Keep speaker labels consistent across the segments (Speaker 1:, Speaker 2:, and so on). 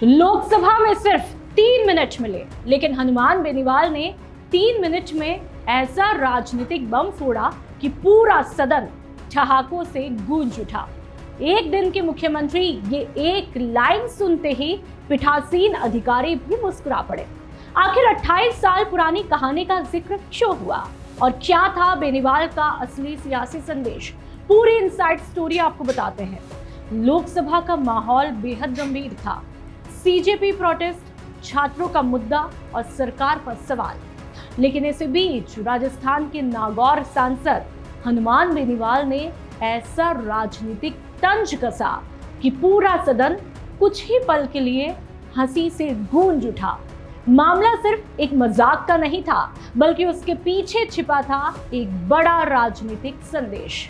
Speaker 1: लोकसभा में सिर्फ 3 मिनट मिले, लेकिन हनुमान बेनीवाल ने 3 मिनट में ऐसा राजनीतिक बम फोड़ा कि पूरा सदन ठहाकों से गूंज उठा। एक दिन के मुख्यमंत्री ये एक लाइन सुनते ही पीठासीन अधिकारी भी मुस्कुरा पड़े। आखिर 28 साल पुरानी कहानी का जिक्र क्यों हुआ और क्या था बेनीवाल का असली सियासी संदेश? पूरी इनसाइड स्टोरी आपको बताते हैं। लोकसभा का माहौल बेहद गंभीर था। सीजेपी प्रोटेस्ट, छात्रों का मुद्दा और सरकार पर सवाल। लेकिन इसी बीच राजस्थान के नागौर सांसद हनुमान बेनीवाल ने ऐसा राजनीतिक तंज कसा कि पूरा सदन कुछ ही पल के लिए हंसी से गूंज उठा। मामला सिर्फ एक मजाक का नहीं था, बल्कि उसके पीछे छिपा था एक बड़ा राजनीतिक संदेश।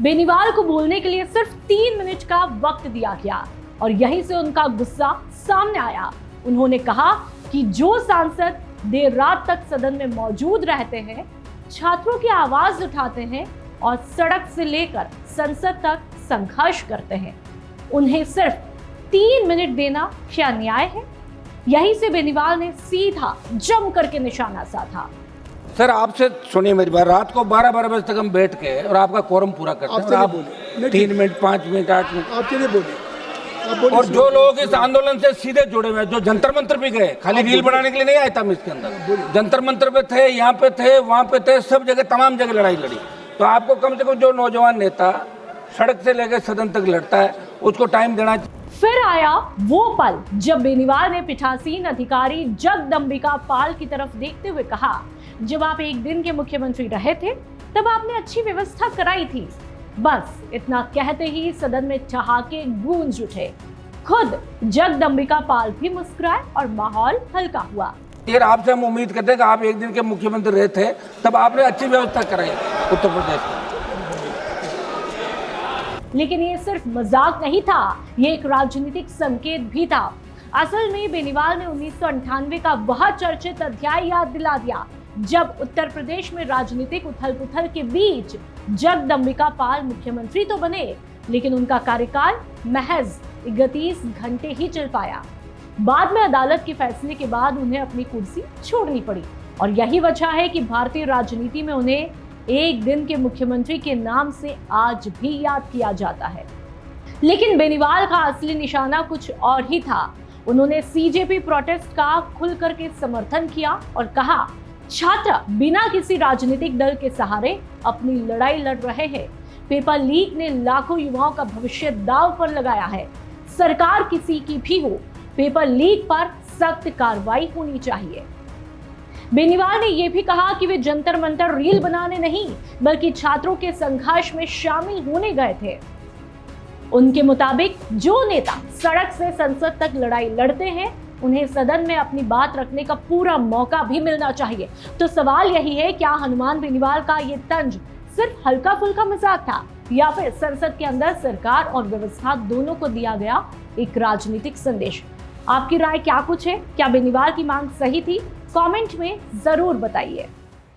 Speaker 1: बेनीवाल को बोलने के लिए सिर्फ 3 मिनट का वक्त दिया गया और यहीं से उनका गुस्सा सामने आया। उन्होंने कहा कि जो सांसद देर रात तक सदन में मौजूद रहते हैं, छात्रों की आवाज उठाते हैं और सड़क से लेकर संसद तक संघर्ष करते हैं, उन्हें सिर्फ 3 मिनट देना क्या न्याय है? यहीं से बेनीवाल ने सीधा जम करके निशाना साधा।
Speaker 2: सर, आपसे सुनिए मेरी बात, रात को 12-12 बजे तक हम बैठ के और आपका कोरम पूरा करते हैं और आप 3 मिनट, 5 मिनट, 8 मिनट
Speaker 3: आप चलिए बोलिए।
Speaker 2: और जो लोग इस आंदोलन से सीधे जुड़े हुए हैं, जो जंतर मंतर भी गए, खाली रील बनाने के लिए नहीं आया था हम इसके अंदर, जंतर मंतर पे थे, यहाँ पे थे, वहाँ पे थे, सब जगह तमाम जगह लड़ाई लड़ी। तो आपको कम से कम जो नौजवान नेता सड़क से लेकर सदन तक लड़ता है, उसको टाइम देना।
Speaker 1: फिर आया वो पल जब बेनीवाल ने पीठासीन अधिकारी जगदंबिका पाल की तरफ देखते हुए कहा, जब आप एक दिन के मुख्यमंत्री रहे थे तब आपने अच्छी व्यवस्था कराई थी। बस इतना कहते ही सदन में ठहाके गूंज उठे। खुद जगदंबिका पाल भी मुस्कुराए और माहौल हल्का हुआ।
Speaker 2: यार, आपसे हम उम्मीद करते हैं कि आप एक दिन के मुख्यमंत्री रहे थे, तब आपने अच्छी व्यवस्था कराई उत्तर प्रदेश में।
Speaker 1: लेकिन ये सिर्फ मजाक नहीं था, ये एक राजनीतिक संकेत भी था। असल में बेनीवाल ने 1998 का वह चर्चित अध्याय याद दिला दिया, जब उत्तर प्रदेश में राजनीतिक उथल-पुथल के बीच जगदंबिका पाल मुख्यमंत्री तो बने, लेकिन उनका कार्यकाल महज 31 घंटे ही चल पाया। बाद में अदालत के फैसले के बाद उन्हें अपनी कुर्सी छोड़नी पड़ी और यही वजह है कि भारतीय राजनीति में उन्हें एक दिन के मुख्यमंत्री के नाम से आज भी याद किया जाता है। लेकिन बेनीवाल का असली निशाना कुछ और ही था। उन्होंने सीजेपी प्रोटेस्ट का खुल करके समर्थन किया और कहा, छात्र बिना किसी राजनीतिक दल के सहारे अपनी लड़ाई लड़ रहे हैं। पेपर लीक ने लाखों युवाओं का भविष्य दांव पर लगाया है। सरकार किसी की भी हो, पेपर लीक पर सख्त कार्रवाई होनी चाहिए। बेनीवाल ने यह भी कहा कि वे जंतर मंतर रील बनाने नहीं, बल्कि छात्रों के संघर्ष में शामिल होने गए थे। उनके मुताबिक जो नेता सड़क से संसद तक लड़ाई लड़ते हैं, उन्हें सदन में अपनी बात रखने का पूरा मौका भी मिलना चाहिए। तो सवाल यही है, क्या हनुमान बेनीवाल का ये तंज सिर्फ हल्का फुल्का मजाक था या फिर संसद के अंदर सरकार और व्यवस्था दोनों को दिया गया एक राजनीतिक संदेश? आपकी राय क्या कुछ है? क्या बेनीवाल की मांग सही थी? कमेंट में जरूर बताइए।